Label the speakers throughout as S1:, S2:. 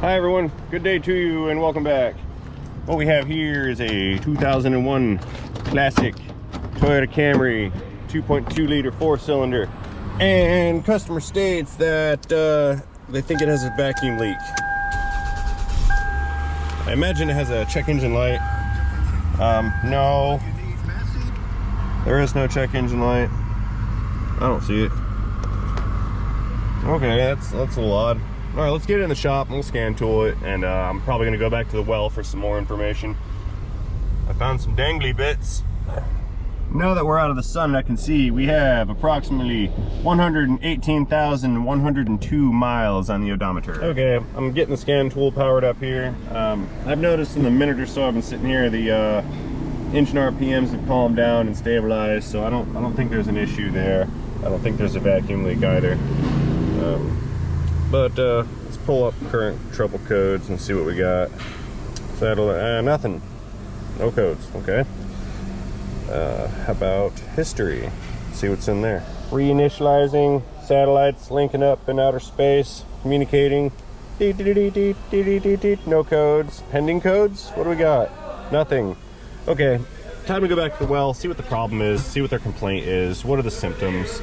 S1: Hi everyone, good day to you and welcome back. What we have here is a 2001 classic Toyota Camry 2.2 liter 4-cylinder, and customer states that they think it has a vacuum leak. I imagine it has a check engine light. No, there is no check engine light. I don't see it. Okay, that's a little odd. All right, let's get it in the shop and we'll scan tool it, and I'm probably gonna go back to the well for some more information. I found some dangly bits. Now that we're out of the sun, I can see we have approximately 118,102 miles on the odometer. Okay, I'm getting the scan tool powered up here. I've noticed in the minute or so I've been sitting here, the engine RPMs have calmed down and stabilized, so I don't think there's an issue there. I don't think there's a vacuum leak either. But let's pull up current trouble codes and see what we got. Nothing. No codes. Okay. How about history? Let's see what's in there. Reinitializing, satellites linking up in outer space, communicating. No codes. Pending codes? What do we got? Nothing. Okay. Time to go back to the well, see what the problem is, see what their complaint is, what are the symptoms,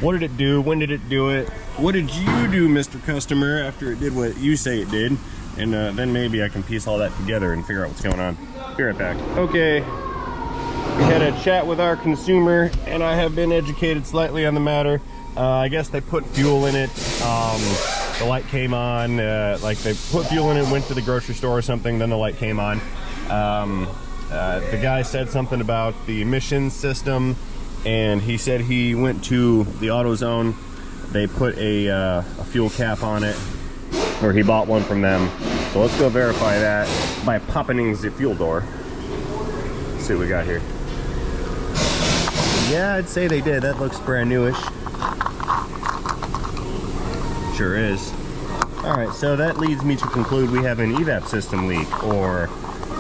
S1: what did it do, when did it do it, what did you do, Mr. Customer, after it did what you say it did, and then maybe I can piece all that together and figure out what's going on. Be right back. Okay, we had a chat with our consumer, and I have been educated slightly on the matter. I guess they put fuel in it, the light came on, like they put fuel in it, went to the grocery store or something, then the light came on. The guy said something about the emissions system, and he said he went to the AutoZone. They put a fuel cap on it, or he bought one from them. So let's go verify that by popping the fuel door. Let's see what we got here. Yeah, I'd say they did. That looks brand newish. Sure is. All right, so that leads me to conclude we have an Evap system leak, or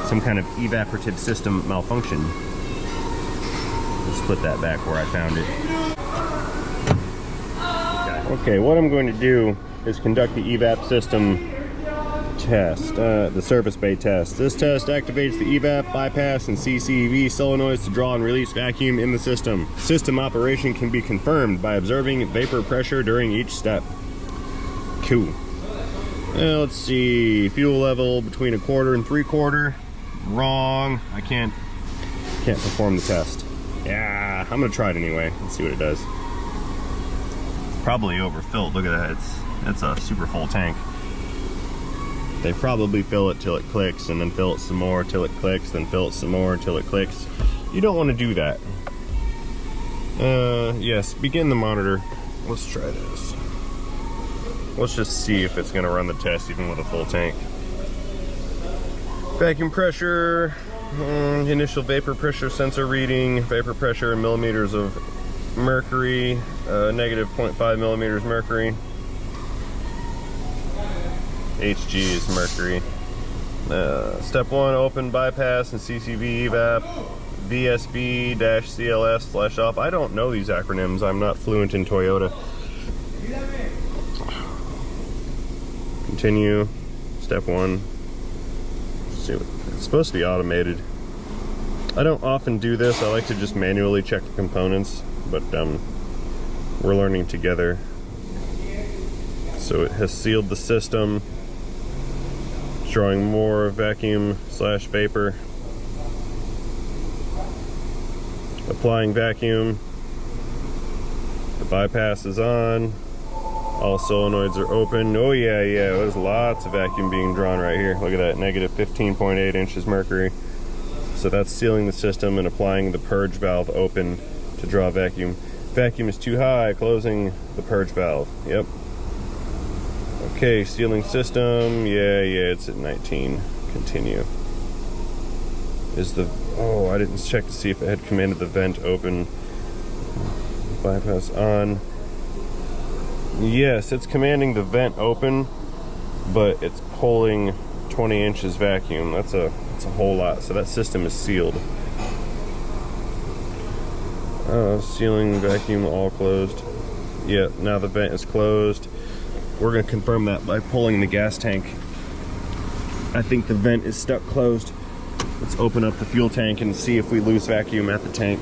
S1: some kind of evaporative system malfunction. Let's put that back where I found it. Okay, what I'm going to do is conduct the Evap system test, the surface bay test. This test activates the Evap, bypass, and CCV solenoids to draw and release vacuum in the system. System operation can be confirmed by observing vapor pressure during each step. Cool. Let's see, fuel level between 1/4 and 3/4. Wrong. I can't perform the test. Yeah, I'm gonna try it anyway. Let's see what it does. It's probably overfilled. Look at that. It's a super full tank. They probably fill it till it clicks, and then fill it some more till it clicks, then fill it some more until it clicks. You don't want to do that. Yes, begin the monitor. Let's try this. Let's just see if it's gonna run the test even with a full tank. Vacuum pressure, initial vapor pressure sensor reading, vapor pressure in millimeters of mercury, negative 0.5 millimeters mercury. HG is mercury. Step 1, open bypass and CCV evap, VSB-CLS/off. I don't know these acronyms, I'm not fluent in Toyota. Continue, step 1. It's supposed to be automated. I don't often do this. I like to just manually check the components, but we're learning together. So it has sealed the system, drawing more vacuum/vapor. Applying vacuum. The bypass is on. All solenoids are open. Oh yeah, there's lots of vacuum being drawn right here. Look at that, negative 15.8 inches mercury. So that's sealing the system and applying the purge valve open to draw vacuum. Vacuum is too high, closing the purge valve. Yep. Okay, sealing system. Yeah, it's at 19. Continue. Oh, I didn't check to see if it had commanded the vent open. Bypass on. Yes, it's commanding the vent open, but it's pulling 20 inches vacuum. That's a whole lot. So that system is sealed. Sealing vacuum all closed. Yeah, now the vent is closed. We're going to confirm that by pulling the gas tank I think the vent is stuck closed. Let's open up the fuel tank and see if we lose vacuum at the tank.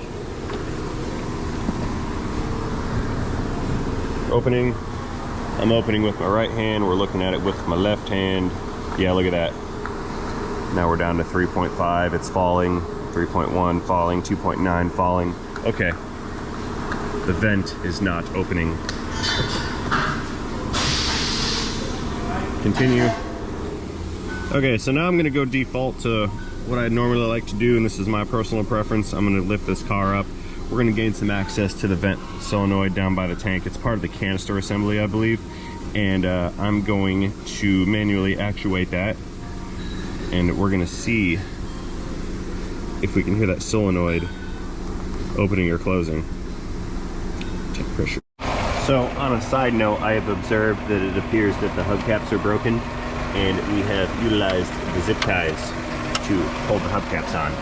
S1: Opening. I'm opening with my right hand. We're looking at it with my left hand. Yeah, look at that. Now we're down to 3.5. It's falling. 3.1 falling. 2.9 falling. Okay. The vent is not opening. Continue. Okay, so now I'm gonna go default to what I normally like to do, and this is my personal preference. I'm gonna lift this car up. We're gonna gain some access to the vent solenoid down by the tank. It's part of the canister assembly, I believe. And I'm going to manually actuate that. And we're gonna see if we can hear that solenoid opening or closing. Check pressure. So on a side note, I have observed that it appears that the hubcaps are broken, and we have utilized the zip ties to hold the hubcaps on.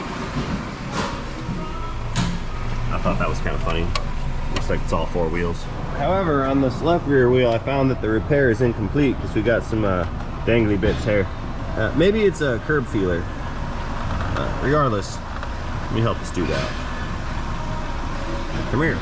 S1: I thought that was kind of funny. Looks like it's all four wheels. However, on this left rear wheel, I found that the repair is incomplete because we got some dangly bits here. Maybe it's a curb feeler. Regardless, let me help us do that. Come here.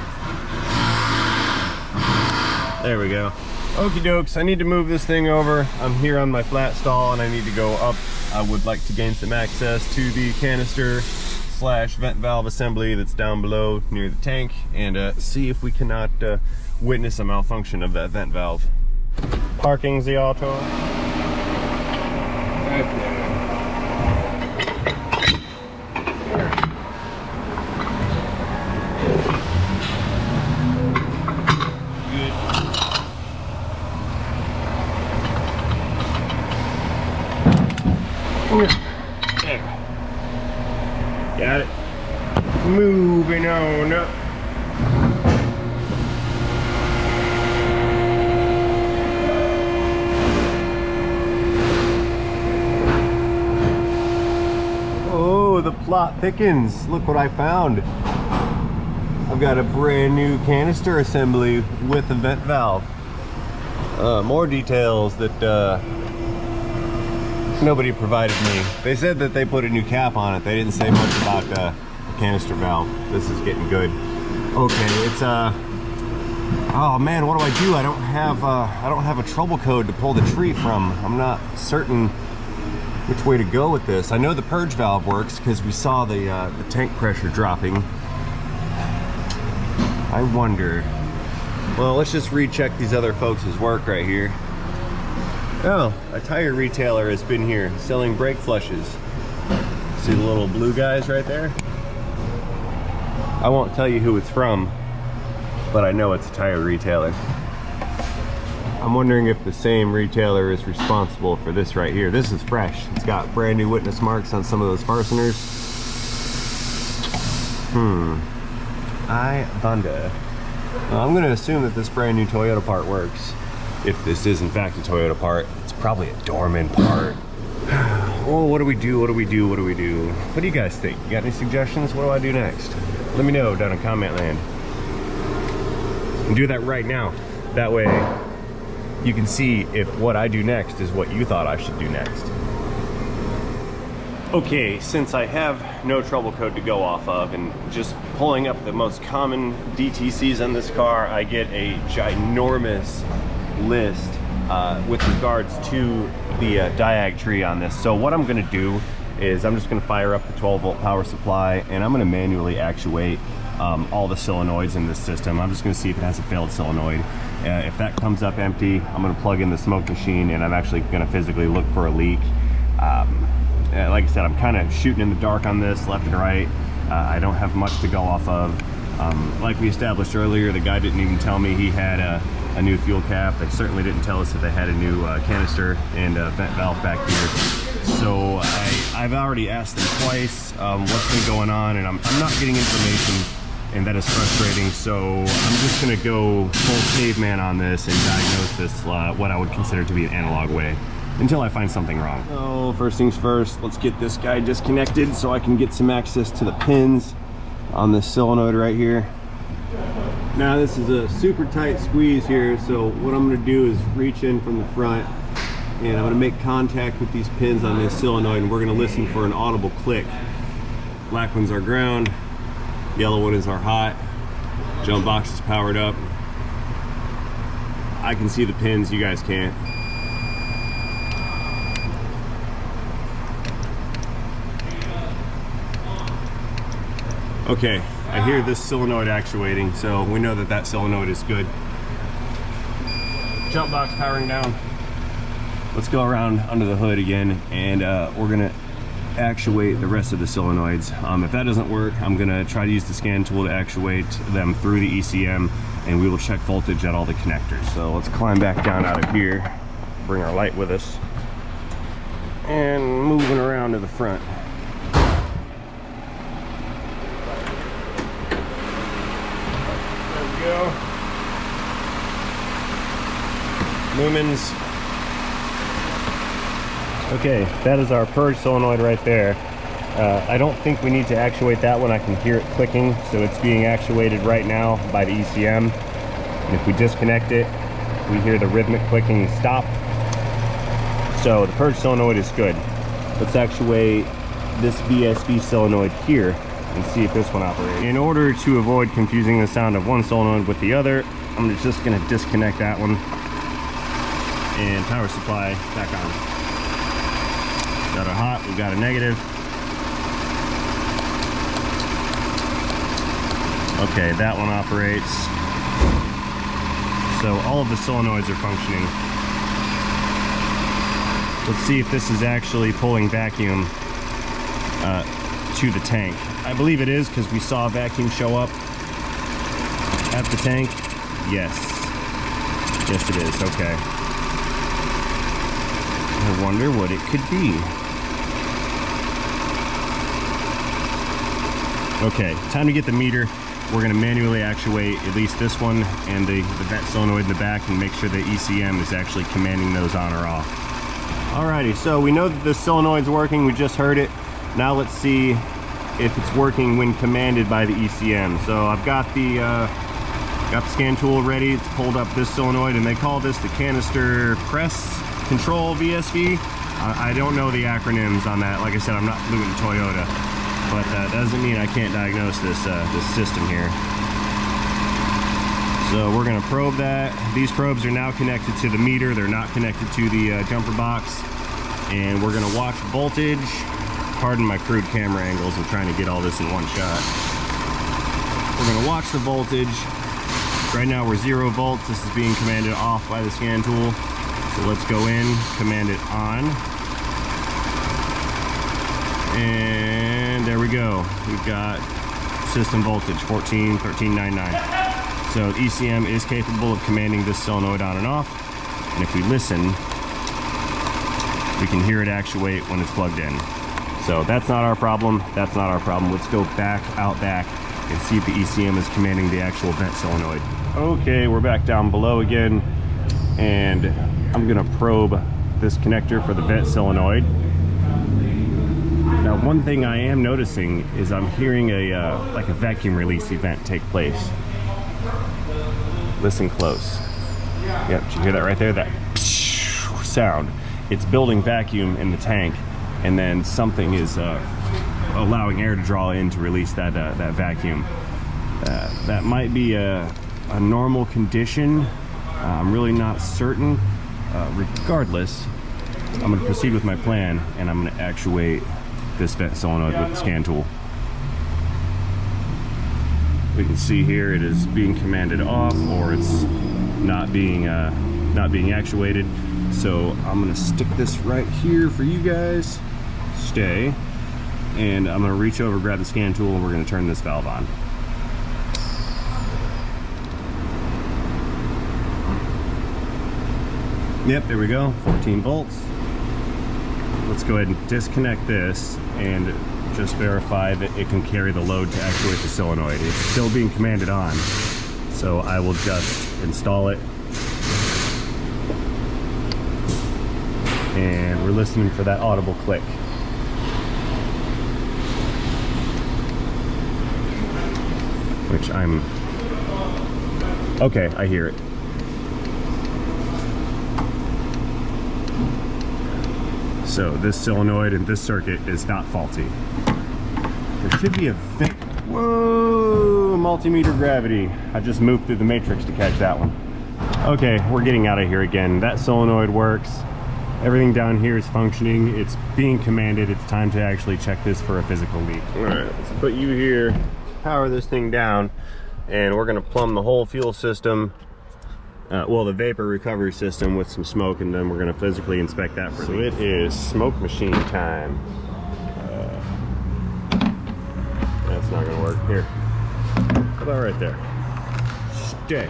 S1: There we go. Okie dokes, I need to move this thing over. I'm here on my flat stall and I need to go up. I would like to gain some access to the canister / vent valve assembly that's down below near the tank, and see if we cannot witness a malfunction of that vent valve. Parking's the auto. Right there. There. Got it. Moving on up. Oh, the plot thickens. Look what I found. I've got a brand new canister assembly with a vent valve. More details that nobody provided me. They said that they put a new cap on it. They didn't say much about the canister valve. This is getting good. Okay, it's oh man, what do? I don't have a trouble code to pull the tree from. I'm not certain which way to go with this. I know the purge valve works because we saw the tank pressure dropping. I wonder. Well, let's just recheck these other folks' work right here. Oh, a tire retailer has been here selling brake flushes. See the little blue guys right there? I won't tell you who it's from, but I know it's a tire retailer. I'm wondering if the same retailer is responsible for this right here. This is fresh. It's got brand new witness marks on some of those fasteners. I wonder. Well, I'm gonna assume that this brand new Toyota part works. If this is in fact a Toyota part, it's probably a Dorman part. Oh, what do we do? What do we do? What do we do? What do you guys think? You got any suggestions? What do I do next? Let me know down in comment land. And do that right now. That way you can see if what I do next is what you thought I should do next. Okay, since I have no trouble code to go off of and just pulling up the most common DTCs on this car, I get a ginormous list with regards to the diag tree on this. So what I'm going to do is I'm just going to fire up the 12-volt power supply, and I'm going to manually actuate all the solenoids in this system. I'm just going to see if it has a failed solenoid. If that comes up empty, I'm going to plug in the smoke machine, and I'm actually going to physically look for a leak. Like I said, I'm kind of shooting in the dark on this, left and right. I don't have much to go off of. Like we established earlier, the guy didn't even tell me he had a new fuel cap. They certainly didn't tell us that they had a new canister and vent valve back here. So I've already asked them twice what's been going on, and I'm not getting information, and that is frustrating. So I'm just gonna go full caveman on this and diagnose this what I would consider to be an analog way until I find something wrong. So first things first, let's get this guy disconnected so I can get some access to the pins on this solenoid right here. Now this is a super tight squeeze here, so what I'm going to do is reach in from the front And I'm gonna make contact with these pins on this solenoid, and we're gonna listen for an audible click. Black one's our ground, yellow one is our hot. Jump box is powered up. I can see the pins, you guys can't. Okay, I hear this solenoid actuating, so we know that that solenoid is good. Jump box powering down. Let's go around under the hood again, and we're gonna actuate the rest of the solenoids. If that doesn't work, I'm gonna try to use the scan tool to actuate them through the ECM, and we will check voltage at all the connectors. So let's climb back down out of here, bring our light with us, and moving around to the front. Go. Lumens. Okay, that is our purge solenoid right there. I don't think we need to actuate that one. I can hear it clicking, so it's being actuated right now by the ECM. And if we disconnect it, we hear the rhythmic clicking stop. So the purge solenoid is good. Let's actuate this VSV solenoid here and see if this one operates. In order to avoid confusing the sound of one solenoid with the other, I'm just gonna disconnect that one and power supply back on. Got a hot, we got a negative. Okay, that one operates. So all of the solenoids are functioning. Let's see if this is actually pulling vacuum to the tank. I believe it is, because we saw vacuum show up at the tank. Yes. Yes, it is. Okay. I wonder what it could be. Okay, time to get the meter. We're going to manually actuate at least this one and the vent solenoid in the back, and make sure the ECM is actually commanding those on or off. Alrighty, so we know that this solenoid's working. We just heard it. Now let's see if it's working when commanded by the ECM. So I've got the scan tool ready. It's pulled up this solenoid, and they call this the canister press control VSV. I don't know the acronyms on that. Like I said, I'm not fluent in Toyota, but that doesn't mean I can't diagnose this system here. So we're gonna probe that. These probes are now connected to the meter. They're not connected to the jumper box. And we're gonna watch voltage. Pardon my crude camera angles. I'm trying to get all this in one shot. We're gonna watch the voltage. Right now we're 0 volts. This is being commanded off by the scan tool. So let's go in, command it on. And there we go. We've got system voltage 1399. So ECM is capable of commanding this solenoid on and off. And if we listen, we can hear it actuate when it's plugged in. So that's not our problem. That's not our problem. Let's go out back and see if the ECM is commanding the actual vent solenoid. Okay, we're back down below again, and I'm gonna probe this connector for the vent solenoid. Now, one thing I am noticing is I'm hearing like a vacuum release event take place. Listen close. Yep, did you hear that right there? That sound. It's building vacuum in the tank, and then something is allowing air to draw in to release that vacuum. That might be a normal condition. I'm really not certain. Regardless, I'm going to proceed with my plan, and I'm going to actuate this vent solenoid with the scan tool. We can see here it is being commanded off, or it's not being actuated. So I'm going to stick this right here for you guys. Stay. And I'm going to reach over, grab the scan tool, and we're going to turn this valve on. Yep, there we go, 14 volts. Let's go ahead and disconnect this and just verify that it can carry the load to actuate the solenoid. It's still being commanded on, so I will just install it. And we're listening for that audible click. Which okay, I hear it. So this solenoid and this circuit is not faulty. There should be a vent. Whoa, multimeter gravity. I just moved through the matrix to catch that one. Okay, we're getting out of here again. That solenoid works. Everything down here is functioning. It's being commanded. It's time to actually check this for a physical leak. All right, let's put you here, power this thing down, and we're gonna plumb the whole fuel system. Well, the vapor recovery system with some smoke, and then we're gonna physically inspect that for leaks. So it is smoke machine time. That's not gonna work. Here, how about right there? Stay.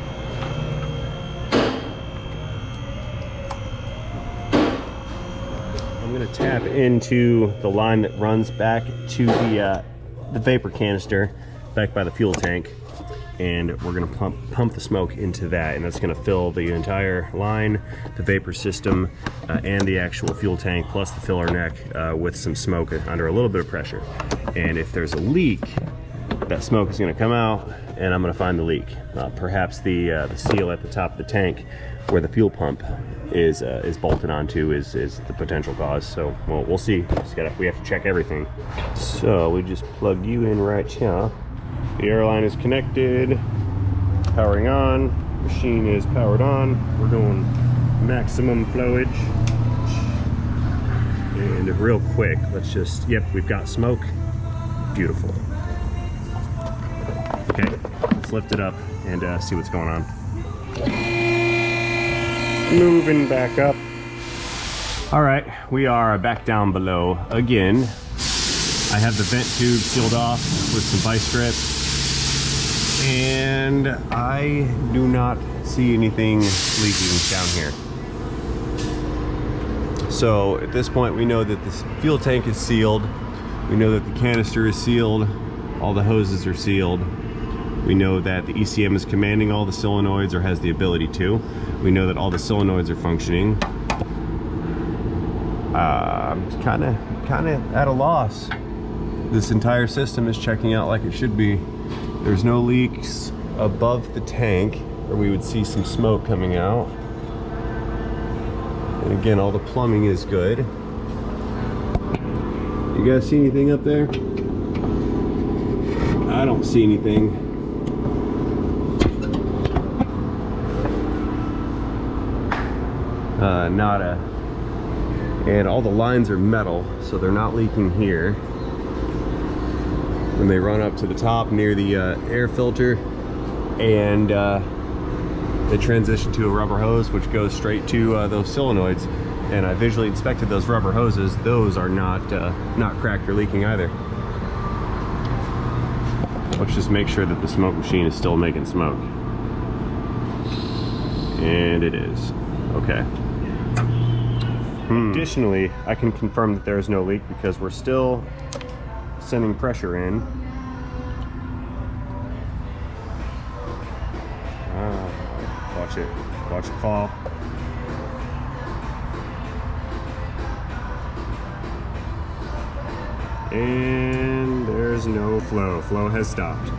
S1: I'm gonna tap into the line that runs back to the vapor canister back by the fuel tank, and we're gonna pump the smoke into that, and that's gonna fill the entire line, the vapor system, and the actual fuel tank, plus the filler neck with some smoke under a little bit of pressure. And if there's a leak, that smoke is gonna come out, and I'm gonna find the leak. Perhaps the seal at the top of the tank where the fuel pump is bolted onto is the potential cause. So we'll see. We have to check everything. So we just plugged you in right here. The airline is connected, powering on, machine is powered on. We're going maximum flowage. And real quick, let's just, yep, we've got smoke. Beautiful. Okay, let's lift it up and see what's going on. Moving back up. All right, we are back down below again. I have the vent tube sealed off with some vice grips, and I do not see anything leaking down here. So at this point, we know that the fuel tank is sealed. We know that the canister is sealed. All the hoses are sealed. We know that the ECM is commanding all the solenoids, or has the ability to. We know that all the solenoids are functioning. I'm kind of at a loss. This entire system is checking out like it should be. There's no leaks above the tank, or we would see some smoke coming out. And again, all the plumbing is good. You guys see anything up there? I don't see anything. Nada. And all the lines are metal, so they're not leaking here. When they run up to the top near the air filter, and they transition to a rubber hose which goes straight to those solenoids. And I visually inspected those rubber hoses. Those are not cracked or leaking either. Let's just make sure that the smoke machine is still making smoke. And it is. Okay. Additionally, I can confirm that there is no leak because we're still sending pressure in. Watch it fall. And there's no flow. Flow has stopped.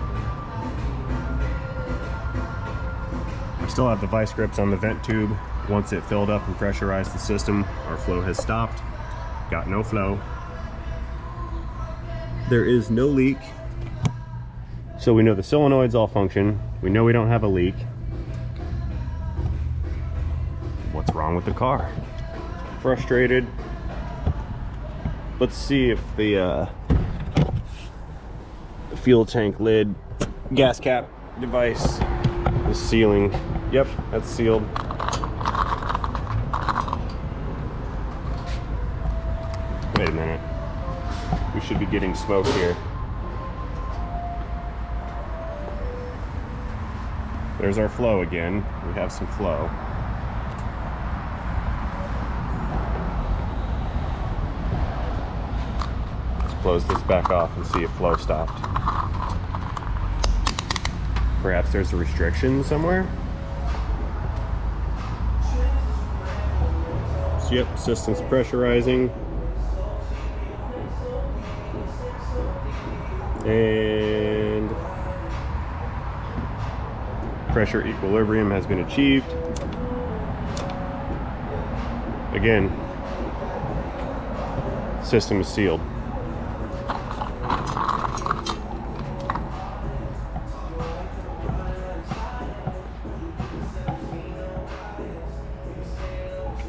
S1: I still have the vice grips on the vent tube. Once it filled up and pressurized the system, our flow has stopped. Got no flow. There is no leak. So we know the solenoids all function. We know we don't have a leak. What's wrong with the car? Frustrated. Let's see if the fuel tank lid gas cap device is sealing. Yep, that's sealed. Wait a minute. We should be getting smoke here. There's our flow again. We have some flow. Let's close this back off and see if flow stopped. Perhaps there's a restriction somewhere. So, yep, system's pressurizing. And pressure equilibrium has been achieved. Again, system is sealed.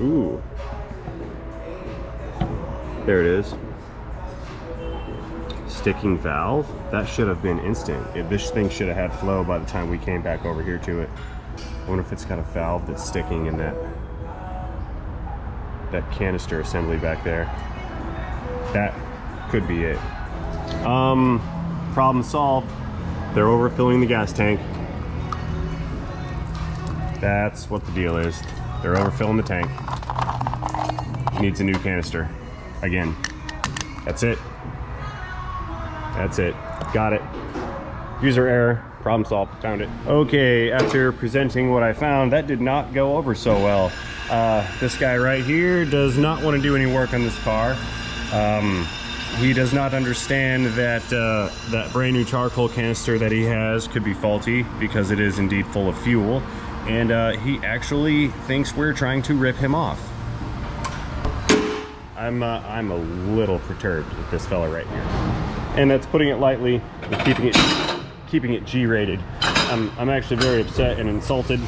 S1: Ooh. There it is. Sticking valve. That should have been instant. This thing should have had flow by the time we came back over here to it. I wonder if it's got a valve that's sticking in that canister assembly back there. That could be it. Problem solved. They're overfilling the gas tank. That's what the deal is. They're overfilling the tank. Needs a new canister. Again. That's it. That's it. Got it. User error. Problem solved. Found it. Okay, after presenting what I found, that did not go over so well. This guy right here does not want to do any work on this car. He does not understand that that brand new charcoal canister that he has could be faulty because it is indeed full of fuel. And he actually thinks we're trying to rip him off. I'm a little perturbed with this fella right here, and that's putting it lightly, and keeping it G-rated. I'm actually very upset and insulted.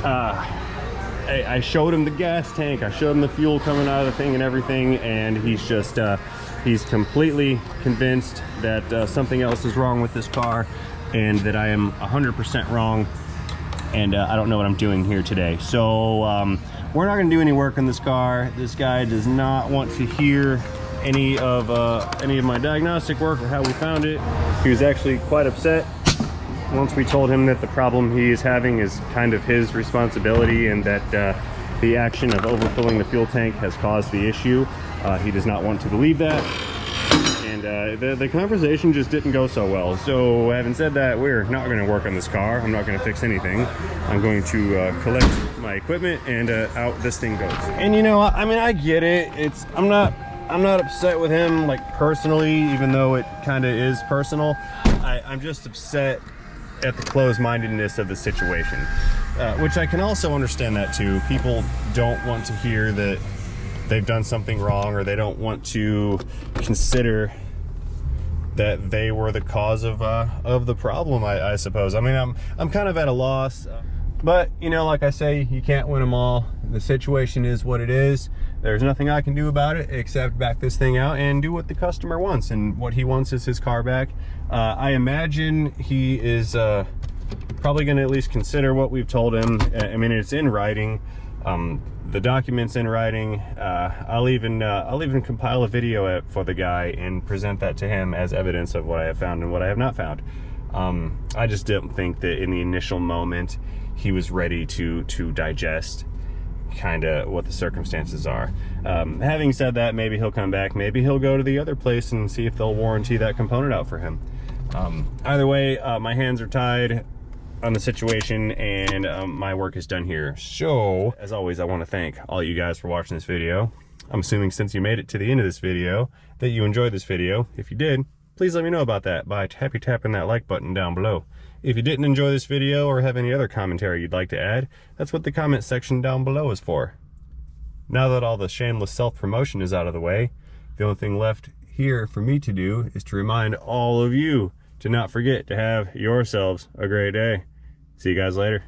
S1: I showed him the gas tank, I showed him the fuel coming out of the thing and everything, and he's just he's completely convinced that something else is wrong with this car, and that I am 100% wrong. And I don't know what I'm doing here today. So we're not gonna do any work on this car. This guy does not want to hear any of my diagnostic work or how we found it. He was actually quite upset once we told him that the problem he is having is kind of his responsibility, and that the action of overfilling the fuel tank has caused the issue. He does not want to believe that. And the conversation just didn't go so well. So having said that, we're not going to work on this car. I'm not going to fix anything. I'm going to collect my equipment, and out this thing goes. And you know, I mean, I get it. I'm not upset with him, like, personally, even though it kind of is personal. I'm just upset at the closed-mindedness of the situation, which I can also understand that too. People don't want to hear that they've done something wrong, or they don't want to consider that they were the cause of the problem, I suppose. I mean, I'm kind of at a loss, but you know, like I say, you can't win them all. The situation is what it is. There's nothing I can do about it except back this thing out and do what the customer wants, and what he wants is his car back. I imagine he is probably going to at least consider what we've told him. I mean, it's in writing. The documents in writing. I'll even compile a video for the guy and present that to him as evidence of what I have found and what I have not found. I just didn't think that in the initial moment he was ready to digest kind of what the circumstances are. Having said that, maybe he'll come back. Maybe he'll go to the other place and see if they'll warranty that component out for him. Either way, my hands are tied on the situation, and my work is done here. So as always, I want to thank all you guys for watching this video. I'm assuming since you made it to the end of this video that you enjoyed this video. If you did, please let me know about that by tapping that like button down below. If you didn't enjoy this video or have any other commentary you'd like to add, that's what the comment section down below is for. Now that all the shameless self-promotion is out of the way, the only thing left here for me to do is to remind all of you to not forget to have yourselves a great day. See you guys later.